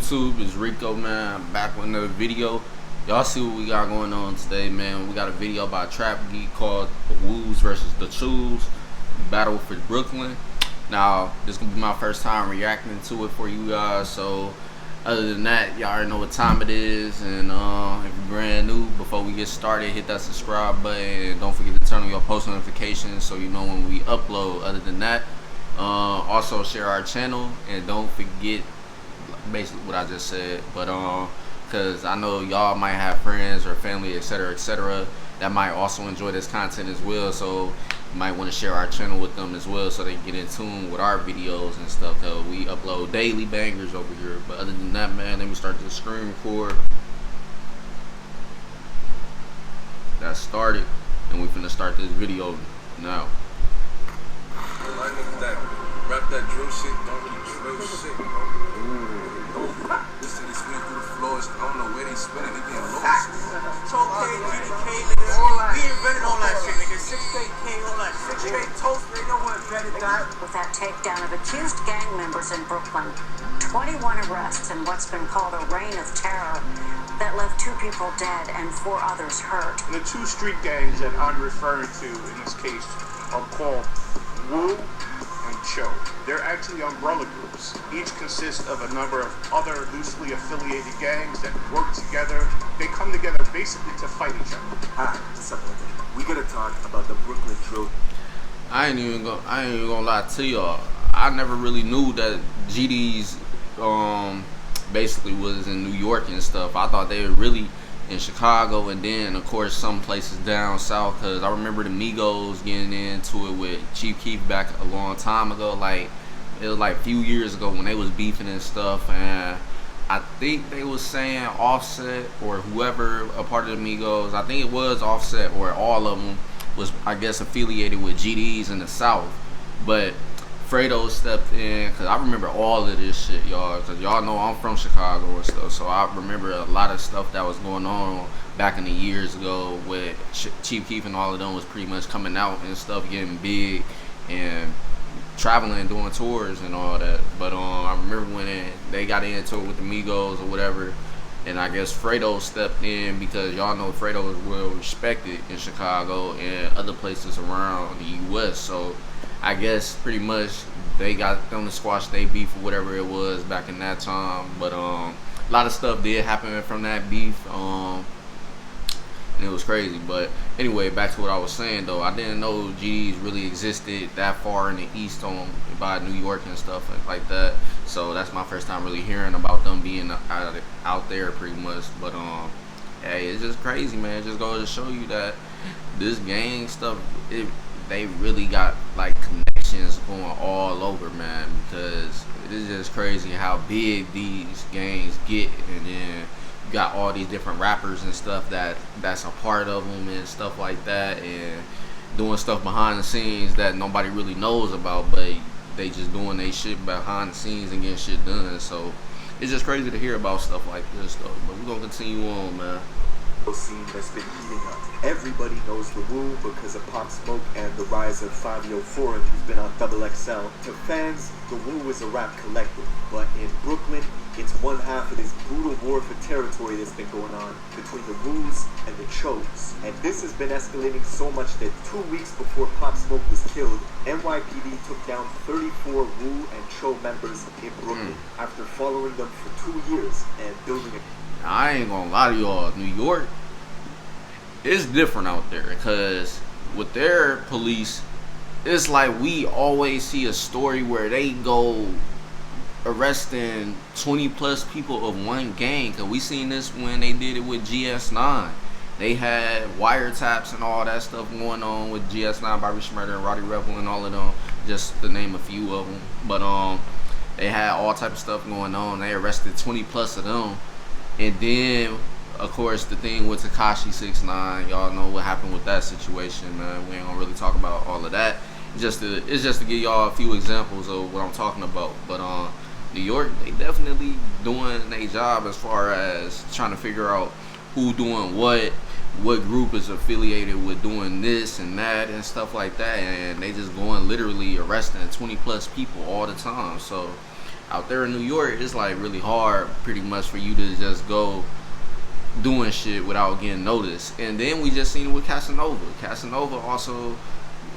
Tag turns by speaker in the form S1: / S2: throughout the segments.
S1: YouTube, it's Rico, man. I'm back with another video. Y'all see what we got going on today, man. We got a video by Trap Geek called the Woos versus the Choos battle for Brooklyn. Now, this is gonna be my first time reacting to it for you guys, so other than that, y'all already know what time it is. And if you're brand new, before we get started, hit that subscribe button and don't forget to turn on your post notifications so you know when we upload. Other than that, also share our channel and don't forget basically what I just said, but because I know y'all might have friends or family, etc., that might also enjoy this content as well, so you might want to share our channel with them as well so they can get in tune with our videos and stuff, because we upload daily bangers over here. But other than that, man, let me start the screen record. That started, and we finna start this video now.
S2: Rap that drill shit, don't really drill shit, bro. This thing is spinning through the floors. I don't know where they spinning, they getting lost.
S3: It's okay, GDK, nigga. We invented all that shit, nigga. 6K, all that 6K toast, they know what invented that.
S4: With that takedown of accused gang members in Brooklyn, 21 arrests in what's been called a reign of terror that left 2 people dead and 4 others hurt.
S5: The 2 street gangs that I'm referring to in this case are called Woo and Cho. They're actually umbrella groups. Each consists of a number of other loosely affiliated gangs that work together. They come together basically to fight each other.
S3: Alright, what's up with it? We gotta talk about the Brooklyn drill.
S1: I ain't even gonna lie to y'all. I never really knew that GD's basically was in New York and stuff. I thought they were really in Chicago, and then of course some places down south, because I remember the Migos getting into it with Chief Keef back a long time ago. Like it was like a few years ago when they was beefing and stuff, and I think they was saying Offset or whoever a part of the Migos, I think it was Offset or all of them, was I guess affiliated with GDs in the south. But Fredo stepped in, because I remember all of this shit, y'all, because y'all know I'm from Chicago and stuff, so I remember a lot of stuff that was going on back in the years ago with Chief Keef and all of them was pretty much coming out and stuff, getting big and traveling and doing tours and all that. But I remember when they got into it with the Migos or whatever, and I guess Fredo stepped in, because y'all know Fredo is well respected in Chicago and other places around the U.S., so I guess pretty much they got them to squash their beef or whatever it was back in that time. But a lot of stuff did happen from that beef, and it was crazy. But anyway, back to what I was saying though, I didn't know GDs really existed that far in the east by New York and stuff like that. So that's my first time really hearing about them being out there pretty much. But hey, it's just crazy, man. It just goes to show you that this gang stuff, they really got like connections going all over, man, because it is just crazy how big these gangs get. And then you got all these different rappers and stuff that's a part of them and stuff like that, and doing stuff behind the scenes that nobody really knows about, but they just doing their shit behind the scenes and getting shit done. So it's just crazy to hear about stuff like this though. But we're gonna continue on, man.
S3: Scene that's been heating up. Everybody knows the Woo because of Pop Smoke and the rise of Fabio Foreign, who's been on XXL. To fans, the Woo is a rap collective, but in Brooklyn, it's one half of this brutal war for territory that's been going on between the Woos and the Choos. And this has been escalating so much that 2 weeks before Pop Smoke was killed, NYPD took down 34 Woo and Cho members in Brooklyn after following them for 2 years and building a...
S1: I ain't gonna lie to y'all, New York, it's different out there, because with their police, it's like we always see a story where they go arresting 20 plus people of one gang. Cause we seen this when they did it with GS9. They had wiretaps and all that stuff going on with GS9, Bobby Schmurder, and Roddy Rebel and all of them, just to name a few of them. But they had all type of stuff going on. They arrested 20 plus of them. And then, of course, the thing with Tekashi 6ix9ine, y'all know what happened with that situation, man. We ain't gonna really talk about all of that. It's just to give y'all a few examples of what I'm talking about. But New York, they definitely doing their job as far as trying to figure out who doing what, what group is affiliated with doing this and that and stuff like that, and they just going literally arresting 20 plus people all the time. So out there in New York, it's like really hard pretty much for you to just go doing shit without getting noticed. And then we just seen it with Casanova also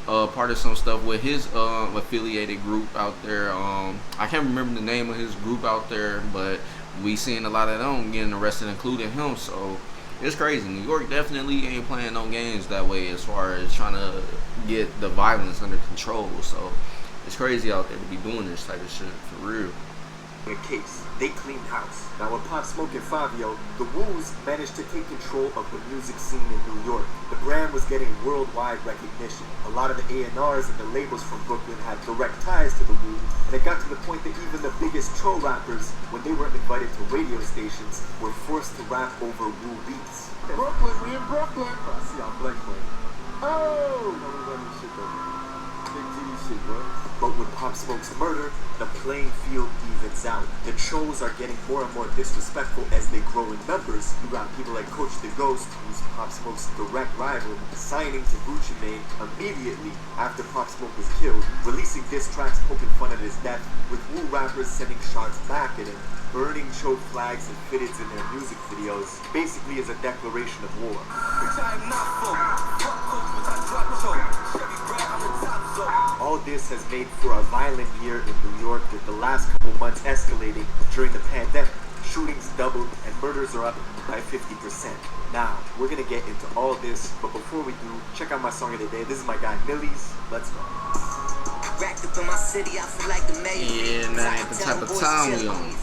S1: part of some stuff with his affiliated group out there. I can't remember the name of his group out there, but we seen a lot of them getting arrested, including him. So it's crazy. New York definitely ain't playing no games that way as far as trying to get the violence under control. So it's crazy out there to be doing this type of shit for real.
S3: A case. They cleaned house. Now with Pop Smoke and Fabio, the Woos managed to take control of the music scene in New York. The brand was getting worldwide recognition. A lot of the A&Rs and the labels from Brooklyn had direct ties to the Woo, and it got to the point that even the biggest Cho rappers, when they weren't invited to radio stations, were forced to rap over Woo beats.
S5: Brooklyn, we in Brooklyn.
S3: I see I'm blank, man. Oh! But with Pop Smoke's murder, the playing field evens out. The Choos are getting more and more disrespectful as they grow in numbers. You got people like Coach the Ghost, who's Pop Smoke's direct rival, signing to Gucci Mane immediately after Pop Smoke was killed, releasing diss tracks poking fun at his death, with Woo rappers sending shots back at him, burning Cho flags and fitteds in their music videos, basically as a declaration of war. All this has made for a violent year in New York, with the last couple months escalating during the pandemic. Shootings doubled and murders are up by 50%. Now, we're gonna get into all this, but before we do, check out my song of the day. This is my guy Millie's. Let's go.
S1: Yeah, that ain't the type of time we on.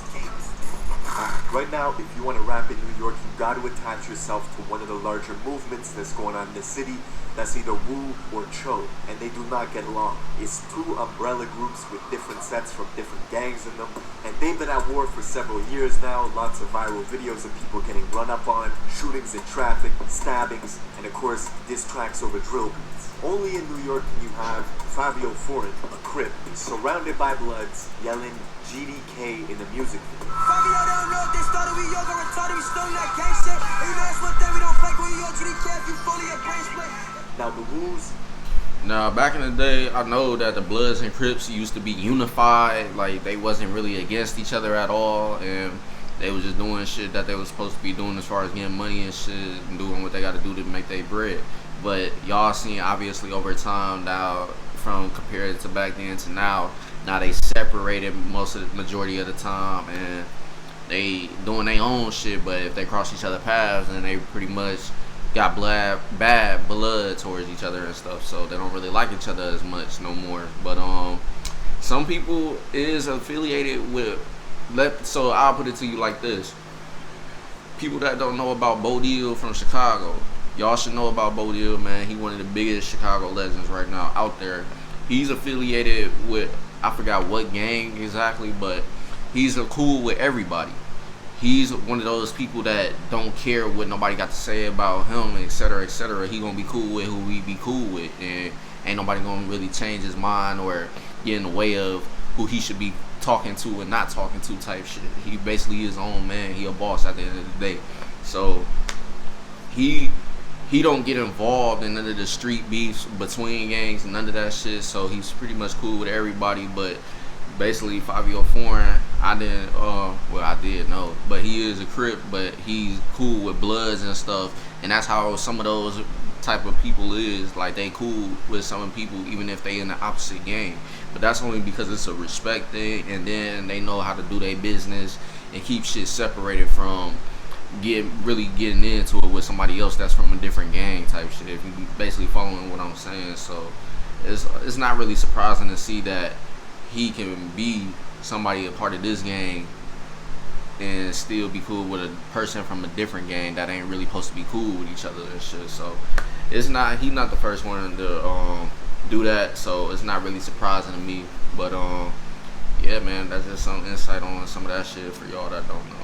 S3: Right now, if you want to rap in New York, you got to attach yourself to one of the larger movements that's going on in the city. That's either Woo or Cho, and they do not get along. It's two umbrella groups with different sets from different gangs in them, and they've been at war for several years now. Lots of viral videos of people getting run up on, shootings in traffic, stabbings, and of course, diss tracks over drill beats. Only in New York can you have Fabio Foreign, a Crip, surrounded by Bloods, yelling GDK in the music video.
S6: Fabio don't know if they started, we yoga retarded, we stone that gang shit. And you know that's one thing we don't play when you yoga GDK if you fully a brain split.
S3: Now the Woos.
S1: Now back in the day, I know that the Bloods and Crips used to be unified, like they wasn't really against each other at all, and they was just doing shit that they was supposed to be doing as far as getting money and shit, and doing what they got to do to make their bread. But y'all seen obviously over time now, from compared to back then to now they separated most of the majority of the time, and they doing their own shit. But if they cross each other's paths, then they pretty much got bad blood towards each other and stuff, so they don't really like each other as much no more. But some people is affiliated with, so I'll put it to you like this: people that don't know about Bo Deal from Chicago, y'all should know about Bo Deal, man. He one of the biggest Chicago legends right now out there. He's affiliated with, I forgot what gang exactly, but he's cool with everybody. He's one of those people that don't care what nobody got to say about him, etc., etc. He gonna be cool with who he be cool with, and ain't nobody gonna really change his mind or get in the way of who he should be talking to and not talking to type shit. He basically his own man. He a boss at the end of the day. So he don't get involved in none of the street beefs between gangs, none of that shit. So he's pretty much cool with everybody. But basically Fabio Foreign, I did know, but he is a Crip, but he's cool with Bloods and stuff, and that's how some of those type of people is. Like, they cool with some people even if they in the opposite gang, but that's only because it's a respect thing, and then they know how to do their business and keep shit separated from really getting into it with somebody else that's from a different gang type shit, if you basically following what I'm saying. So it's not really surprising to see that he can be somebody a part of this gang and still be cool with a person from a different gang that ain't really supposed to be cool with each other and shit. So he's not the first one to do that, so it's not really surprising to me. But yeah, man, that's just some insight on some of that shit for y'all that don't know.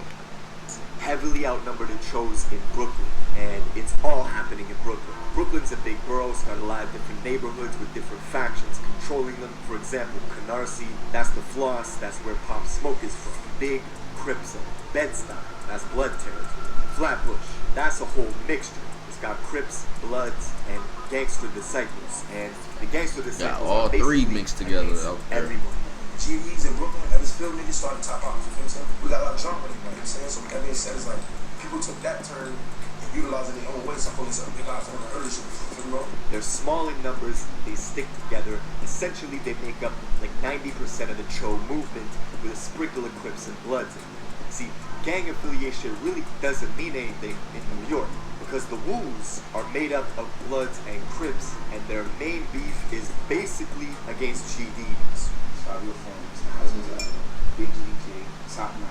S3: Heavily outnumbered in Choos in Brooklyn, and it's all happening in Brooklyn. Brooklyn's a big borough, it's got a lot of different neighborhoods with different factions controlling them. For example, Canarsie, that's the Floss, that's where Pop Smoke is from. Big Crip zone. Bed-Stuy, that's Blood territory. Flatbush, that's a whole mixture. It's It's got Crips, Bloods, and Gangster Disciples. And the Gangster Disciples
S1: all
S3: are basically
S1: three mixed together
S3: against
S1: out there.
S3: everyone.
S2: GDs in Brooklyn, Evansville, niggas started top off, you feel me? We got a lot of drama, you know what I'm saying? So with that being said, it's like, people took that turn and utilized it their own way, so I feel it's a big odds on the early shit, you feel me?
S3: They're small in numbers, they stick together. Essentially, they make up like 90% of the Cho movement with a sprinkle of Crips and Bloods in it. See, gang affiliation really doesn't mean anything in New York because the Woos are made up of Bloods and Crips, and their main beef is basically against GDs.
S7: Fabio Forms, Cousins of Big GK, Top 9,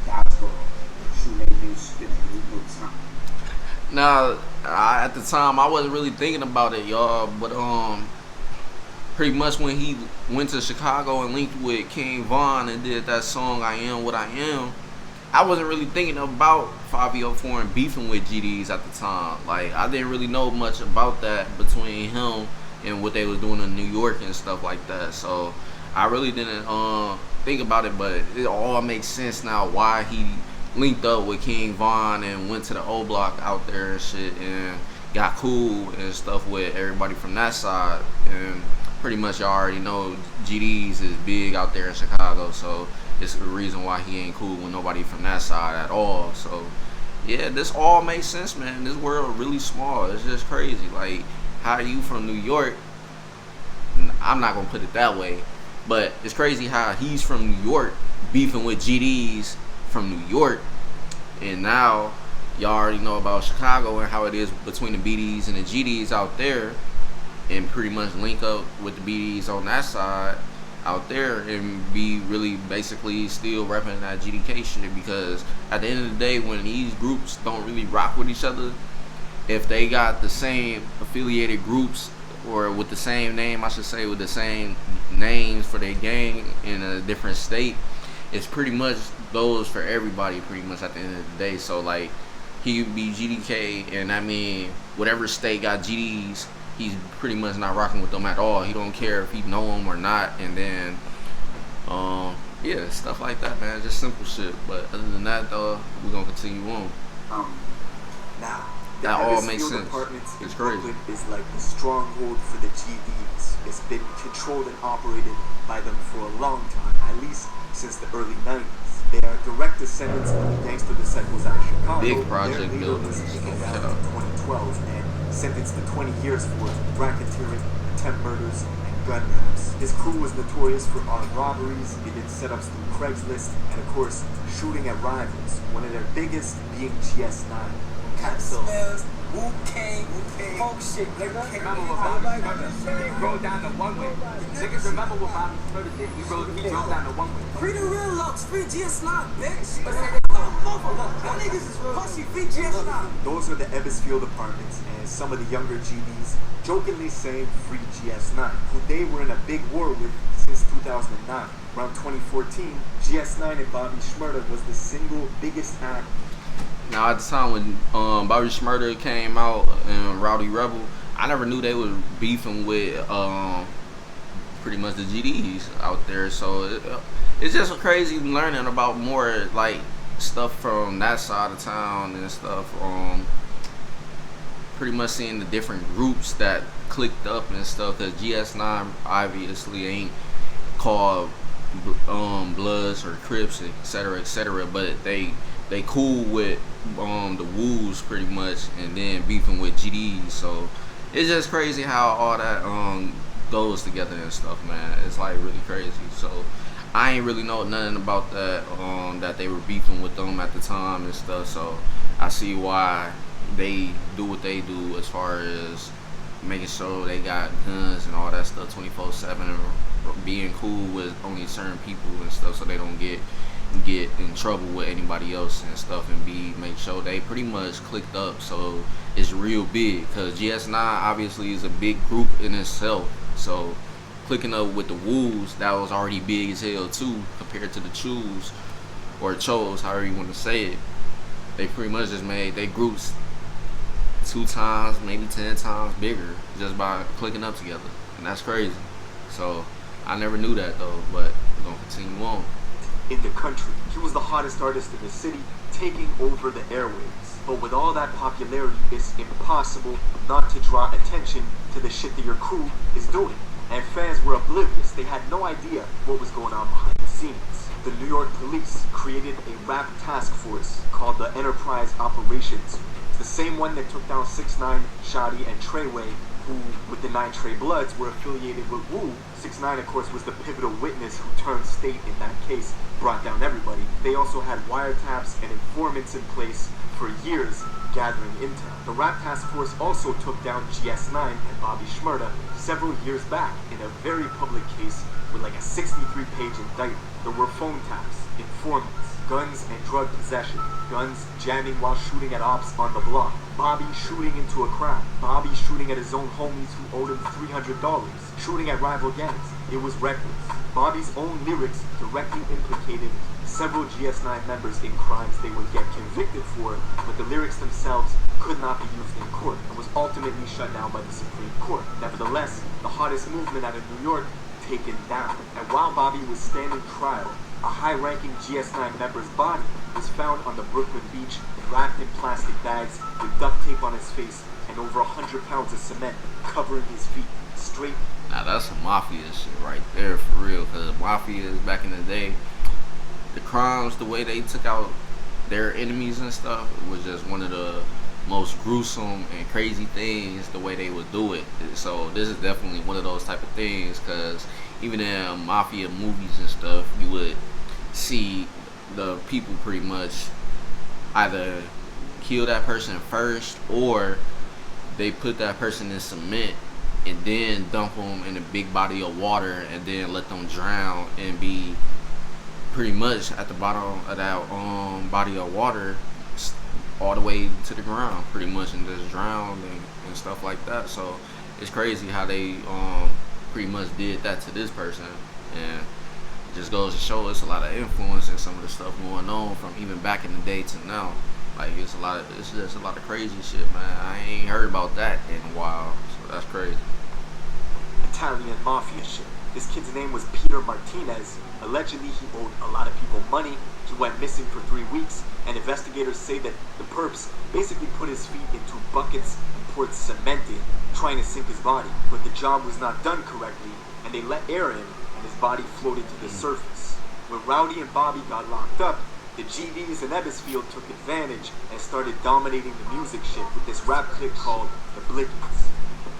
S7: Gospel, Shoemaker, Spinning, Rico, Top.
S1: Now, at the time, I wasn't really thinking about it, y'all, but pretty much when he went to Chicago and linked with King Von and did that song "I Am What I Am," I wasn't really thinking about Fabio Foreign beefing with GDs at the time. Like, I didn't really know much about that between him and what they was doing in New York and stuff like that. So I really didn't think about it, but it all makes sense now why he linked up with King Von and went to the O Block out there and shit and got cool and stuff with everybody from that side. And pretty much y'all already know GDs is big out there in Chicago, so it's the reason why he ain't cool with nobody from that side at all. So yeah, this all makes sense, man. This world really small. It's just crazy. Like, how are you from New York? I'm not gonna put it that way, but it's crazy how he's from New York beefing with GDs from New York, and now y'all already know about Chicago and how it is between the BDs and the GDs out there, and pretty much link up with the BDs on that side out there and be really basically still repping that GDK shit, because at the end of the day, when these groups don't really rock with each other, if they got the same affiliated groups, or with the same name, I should say, with the same names for their gang in a different state, it's pretty much goes for everybody pretty much at the end of the day. So like, he would be GDK, and I mean, whatever state got GDs, he's pretty much not rocking with them at all. He don't care if he know them or not. And then yeah, stuff like that, man. Just simple shit. But other than that, though, we're gonna continue on.
S3: Now,
S1: that all makes
S3: Field
S1: sense.
S3: Apartments in
S1: It's crazy.
S3: Brooklyn is like the stronghold for the GDs. It's been controlled and operated by them for a long time, at least since the early 90s. They are direct descendants of the Gangster Disciples out of Chicago.
S1: Big project
S3: Their leader
S1: buildings.
S3: was taken down in 2012 and sentenced to 20 years for racketeering, attempt murders, and gun wraps. His crew was notorious for armed robberies. They did setups through Craigslist, and of course, shooting at rivals. One of their biggest being GS9. Capsule.
S6: Wu-Tang, Hulk shit, nigga.
S8: Remember what Bobby Smurder did? We rode down the one-way. Niggas remember what Bobby Smurder did? We drove down the one-way.
S6: Free the real looks, free GS9, bitch. Y'all niggas is pussy, free GS9.
S3: Those are the Ebbsfield Apartments, and some of the younger GDs jokingly saying free GS9, who they were in a big war with since 2009. Around 2014, GS9 and Bobby Shmurda was the single biggest act.
S1: Now, at the time when Bobby Shmurda came out and Rowdy Rebel, I never knew they was beefing with pretty much the GDs out there. So it's just crazy learning about more like stuff from that side of town and stuff. Pretty much seeing the different groups that clicked up and stuff. Cause GS9 obviously ain't called Bloods or Crips, etc., but they cool with the Woos pretty much, and then beefing with GDs. So it's just crazy how all that goes together and stuff, man. It's like really crazy. So I ain't really know nothing about that, that they were beefing with them at the time and stuff. So I see why they do what they do as far as making sure they got guns and all that stuff 24/7, and being cool with only certain people and stuff, so they don't get in trouble with anybody else and stuff, and make sure they pretty much clicked up. So it's real big, because GS9 obviously is a big group in itself. So clicking up with the Woos, that was already big as hell too, compared to the Choos or Choos, however you want to say it. They pretty much just made their groups 2 times, maybe 10 times bigger just by clicking up together, and that's crazy. So I never knew that though, but we're gonna continue on.
S3: In the country. He was the hottest artist in the city, taking over the airwaves. But with all that popularity, it's impossible not to draw attention to the shit that your crew is doing. And fans were oblivious. They had no idea what was going on behind the scenes. The New York police created a rap task force called the Enterprise Operations. It's the same one that took down 6ix9ine, Shotty, and Treyway, who, with the 9 Trey Bloods, were affiliated with Wu. 6ix9ine, of course, was the pivotal witness who turned state in that case, brought down everybody. They also had wiretaps and informants in place for years, gathering intel. The rap task force also took down GS9 and Bobby Shmurda several years back in a very public case with like a 63-page indictment. There were phone taps, informants, guns and drug possession, guns jamming while shooting at ops on the block, Bobby shooting into a crowd, Bobby shooting at his own homies who owed him $300, shooting at rival gangs. It was reckless. Bobby's own lyrics directly implicated several GS9 members in crimes they would get convicted for, but the lyrics themselves could not be used in court and was ultimately shut down by the Supreme Court. Nevertheless, the hottest movement out of New York taken down. And while Bobby was standing trial, a high-ranking GS9 member's body was found on the Brooklyn beach, wrapped in plastic bags, with duct tape on his face, and over 100 pounds of cement covering his feet. Straight.
S1: Now that's some mafia shit right there, for real. Cause mafias back in the day, the crimes, the way they took out their enemies and stuff, it was just one of the most gruesome and crazy things, the way they would do it. So this is definitely one of those type of things, because even in mafia movies and stuff, you would see the people pretty much either kill that person first, or they put that person in cement and then dump them in a big body of water and then let them drown and be pretty much at the bottom of that body of water all the way to the ground, pretty much, and just drown and stuff like that. So it's crazy how they pretty much did that to this person, and it just goes to show it's a lot of influence and some of the stuff going on from even back in the day to now. Like it's just a lot of crazy shit, man. I ain't heard about that in a while, so that's crazy.
S3: Italian mafia shit. This kid's name was Peter Martinez. Allegedly, he owed a lot of people money. He went missing for 3 weeks, and investigators say that the perps basically put his feet into buckets and poured cement in, trying to sink his body. But the job was not done correctly, and they let air in, and his body floated to the surface. When Rowdy and Bobby got locked up, the GDs in Ebbsfield took advantage and started dominating the music shit with this rap clique called the Blickies.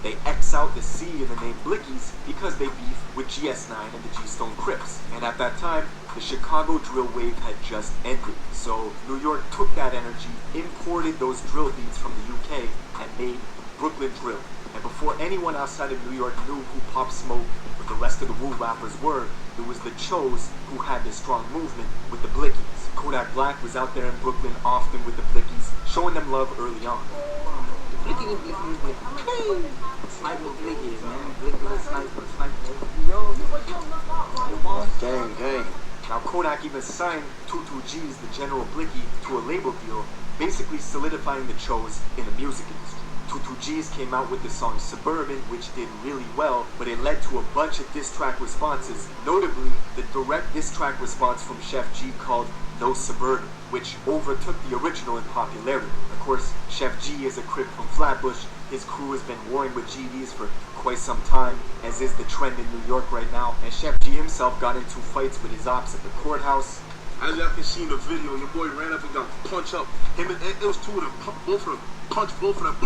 S3: They X out the C in the name Blickies because they beef with GS9 and the G-Stone Crips. And at that time, the Chicago drill wave had just ended. So New York took that energy, imported those drill beats from the UK, and made Brooklyn drill. And before anyone outside of New York knew who Pop Smoke or the rest of the Wu rappers were, it was the Choos who had this strong movement with the Blickies. Kodak Black was out there in Brooklyn often with the Blickies, showing them love early on.
S8: Blicky was Blicky. Sniper Blickies, man. Blicky was Sniper.
S3: Gang, gang. Now Kodak even signed 22G's, the General Blicky, to a label deal, basically solidifying the Choos in the music industry. 22G's came out with the song Suburban, which did really well, but it led to a bunch of diss track responses, notably the direct diss track response from Chef G called No Suburban, which overtook the original in popularity. Of course, Chef G is a Crip from Flatbush. His crew has been warring with GDs for quite some time, as is the trend in New York right now, and Chef G himself got into fights with his ops at the courthouse.
S2: As y'all can see in the video, your boy ran up and got punched up. Him and it was two of them, both of them, punched both of them.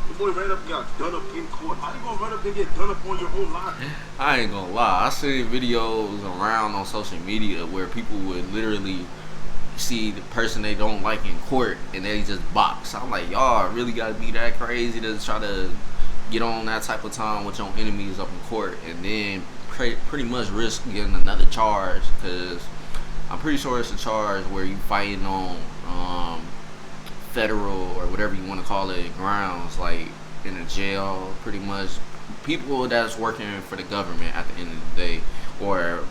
S2: Your boy ran up and got done up in court. How you gonna run up and get done up on your own line?
S1: I ain't gonna lie, I seen videos around on social media where people would literally see the person they don't like in court and they just box. I'm like, y'all really gotta be that crazy to try to get on that type of time with your enemies up in court and then pretty much risk getting another charge, because I'm pretty sure it's a charge where you fighting on federal or whatever you want to call it grounds, like in a jail, pretty much people that's working for the government at the end of the day, or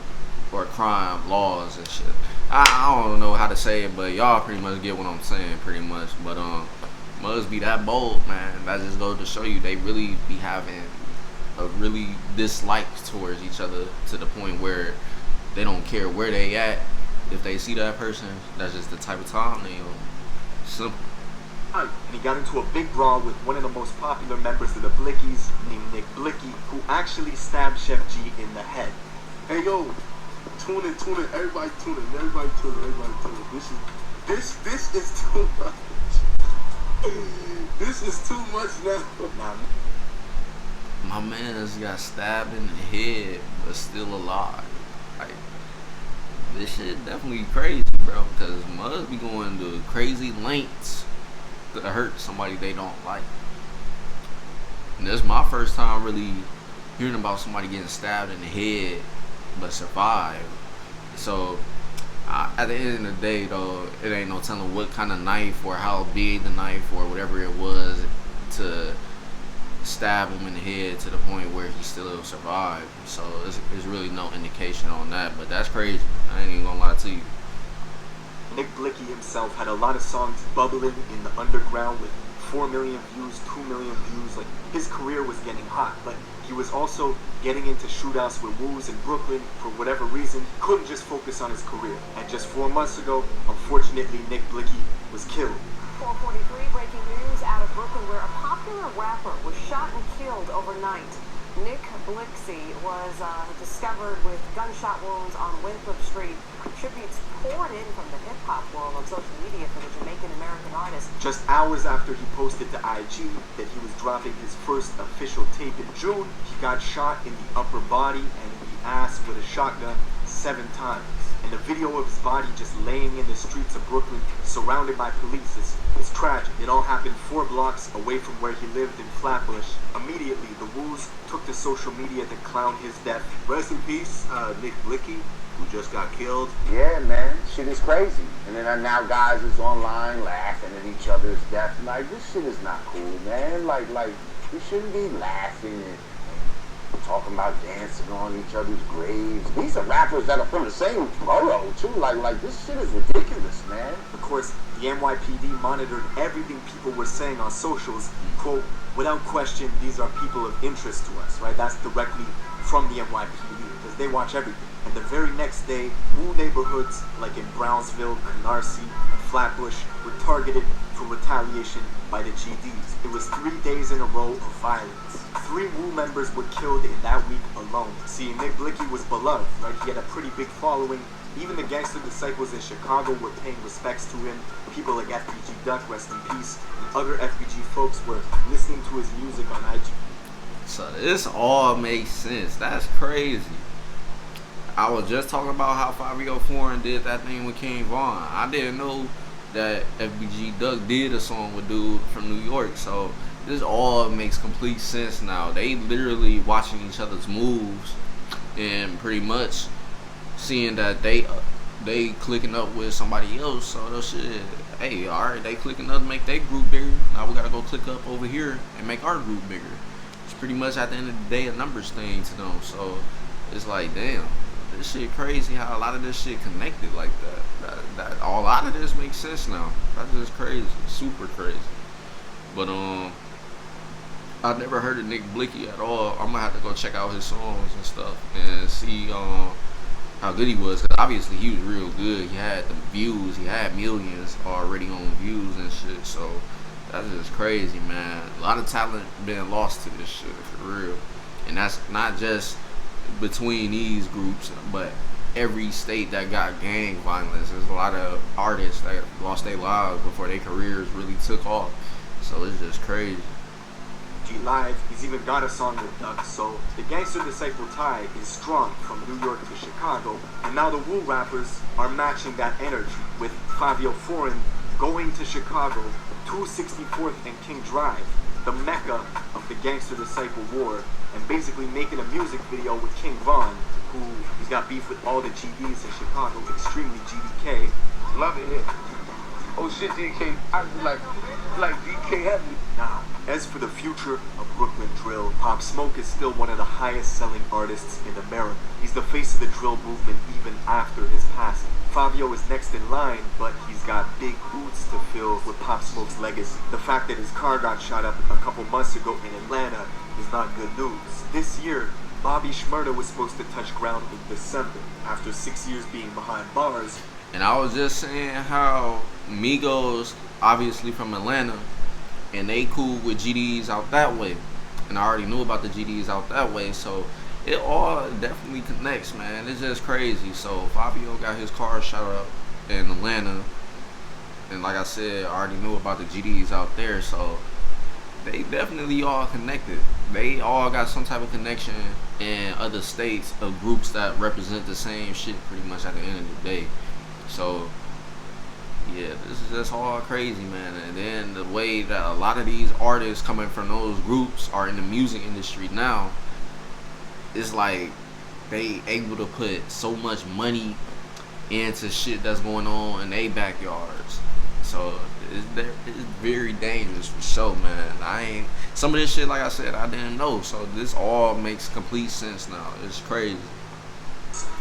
S1: crime laws and shit. I don't know how to say it, but y'all pretty much get what I'm saying, pretty much. But must be that bold, man. That just goes to show you they really be having a really dislike towards each other, to the point where they don't care where they at. If they see that person, that's just the type of time they on. Simple.
S3: And he got into a big brawl with one of the most popular members of the Blickies named Nick Blicky, who actually stabbed Chef G in the head.
S2: Hey yo, tune in, everybody tune in, everybody tune in. This is too much. This is too much now.
S1: My man just got stabbed in the head, but still alive. Like, this shit definitely crazy, bro, because must be going to crazy lengths to hurt somebody they don't like. And this is my first time really hearing about somebody getting stabbed in the head but survived. So at the end of the day, though, it ain't no telling what kind of knife or how big the knife or whatever it was to stab him in the head to the point where he still survived. So there's really no indication on that, but that's crazy. I ain't even gonna lie to you.
S3: Nick Blicky himself had a lot of songs bubbling in the underground with 4 million views, 2 million views. Like, his career was getting hot, but he was also getting into shootouts with woos in Brooklyn for whatever reason. Couldn't just focus on his career. And just 4 months ago, unfortunately, Nick Blicky was killed.
S9: 4:43 breaking news out of Brooklyn, where a popular rapper was shot and killed overnight. Nick Blicky was discovered with gunshot wounds on Winthrop Street. Tributes poured in from the hip-hop world on social media for the Jamaican-American artist.
S3: Just hours after he posted to IG that he was dropping his first official tape in June, he got shot in the upper body and in the ass with a shotgun 7 times. And the video of his body just laying in the streets of Brooklyn, surrounded by police, is tragic. It all happened 4 blocks away from where he lived in Flatbush. Immediately, the woos took to social media to clown his death.
S2: Rest in peace, Nick Blicky, who just got killed.
S10: Yeah, man, shit is crazy. And then now guys is online laughing at each other's death. Like, this shit is not cool, man. Like, we shouldn't be laughing and talking about dancing on each other's graves. These are rappers that are from the same borough, too. Like, this shit is ridiculous, man.
S3: Of course, the NYPD monitored everything people were saying on socials. Quote, without question, these are people of interest to us, right? That's directly from the NYPD, because they watch everything. And the very next day, Wu neighborhoods like in Brownsville, Canarsie, and Flatbush were targeted for retaliation by the GDs. It was 3 days in a row of violence. 3 Wu members were killed in that week alone. See, Nick Blicky was beloved, right? He had a pretty big following. Even the gangster disciples in Chicago were paying respects to him. People like FBG Duck, rest in peace, and other FBG folks were listening to his music on IG.
S1: So this all makes sense. That's crazy. I was just talking about how 504 did that thing with King Von. I didn't know that FBG Duck did a song with dude from New York. So this all makes complete sense now. They literally watching each other's moves and pretty much seeing that they clicking up with somebody else. So shit, hey, alright, they clicking up to make their group bigger. Now we gotta go click up over here and make our group bigger. It's pretty much at the end of the day a numbers thing to them. So it's like, damn, this shit crazy how a lot of this shit connected like that. That a lot of this makes sense now. That's just crazy, super crazy. But I never heard of Nick Blicky at all. I'm gonna have to go check out his songs and stuff and see how good he was. Cause obviously he was real good. He had the views. He had millions already on views and shit. So that's just crazy, man. A lot of talent been lost to this shit for real. And that's not just between these groups, but every state that got gang violence. There's a lot of artists that lost their lives before their careers really took off. So it's just crazy.
S3: Live, he's even got a song with Duck. So the gangster disciple tie is strong from New York to Chicago, and now the Wu rappers are matching that energy with Fabio Foreign going to Chicago, 264th and King Drive, the mecca of the gangster disciple war, and basically making a music video with King Von, who he's got beef with all the GDs in Chicago, extremely GDK.
S2: Love it. Oh shit, DK, I like DK heavy.
S3: Now, as for the future of Brooklyn drill, Pop Smoke is still one of the highest selling artists in America. He's the face of the drill movement even after his passing. Fabio is next in line, but he's got big boots to fill with Pop Smoke's legacy. The fact that his car got shot up a couple months ago in Atlanta is not good news. This year, Bobby Shmurda was supposed to touch ground in December, after 6 years being behind bars.
S1: And I was just saying how Migos obviously from Atlanta, and they cool with GDs out that way, and I already knew about the GDs out that way, so it all definitely connects, man. It's just crazy. So Fabio got his car shot up in Atlanta, and like I said, I already knew about the GDs out there, so they definitely all connected. They all got some type of connection in other states of groups that represent the same shit pretty much at the end of the day. So yeah, this is just all crazy, man. And then the way that a lot of these artists coming from those groups are in the music industry now, it's like they able to put so much money into shit that's going on in their backyards. So it's very dangerous for sure, man. Some of this shit, like I said, I didn't know. So this all makes complete sense now. It's crazy.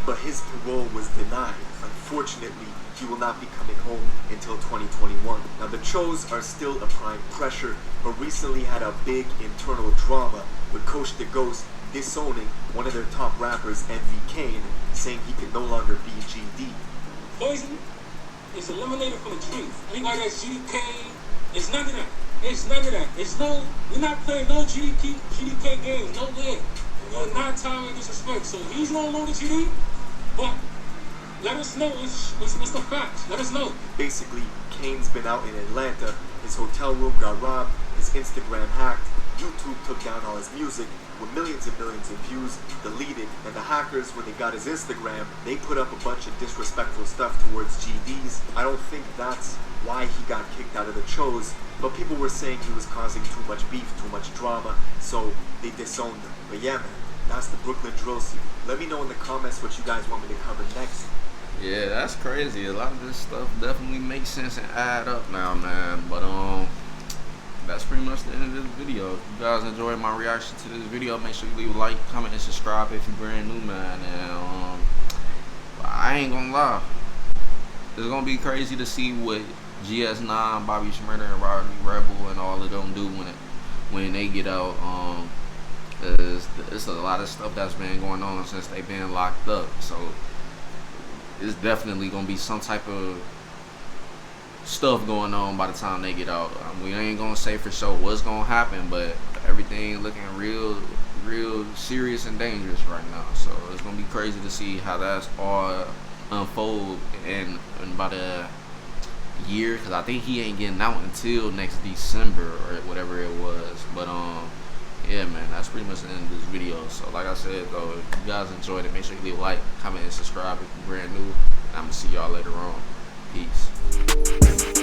S3: But his parole was denied. Unfortunately, he will not be coming home until 2021. Now the Choos are still applying pressure, but recently had a big internal drama with Coach the Ghost disowning one of their top rappers, Envy Kane, saying he can no longer be GD.
S11: Poison is eliminated from the tree. Anybody that's GDK, it's none of that. It's none of that. We're not playing no GDK games, no way. You're not tolerating disrespect. So he's no longer GD, but let us know what's the facts. Let us know.
S3: Basically, Kane's been out in Atlanta. His hotel room got robbed. His Instagram hacked. YouTube took down all his music with millions and millions of views, deleted. And the hackers, when they got his Instagram, they put up a bunch of disrespectful stuff towards GDs. I don't think that's why he got kicked out of the Choos, but people were saying he was causing too much beef, too much drama, so they disowned him. But yeah, man, that's the Brooklyn drill scene. Let me know in the comments what you guys want me to cover next.
S1: Yeah, that's crazy. A lot of this stuff definitely makes sense and add up now, man. But that's pretty much the end of this video. If you guys enjoyed my reaction to this video, make sure you leave a like, comment, and subscribe if you're brand new, man. And I ain't gonna lie, it's gonna be crazy to see what GS9, Bobby Shmurda, and Rodney Rebel and all of them do when they get out. It's a lot of stuff that's been going on since they've been locked up. So it's definitely gonna be some type of stuff going on by the time they get out. We ain't gonna say for sure what's gonna happen, but everything looking real serious and dangerous right now. So it's gonna be crazy to see how that's all unfold in about a year, because I think he ain't getting out until next December or whatever it was. But yeah, man, that's pretty much the end of this video. So like I said, though, if you guys enjoyed it, make sure you leave a like, comment, and subscribe if you're brand new. And I'm gonna see y'all later on. Peace.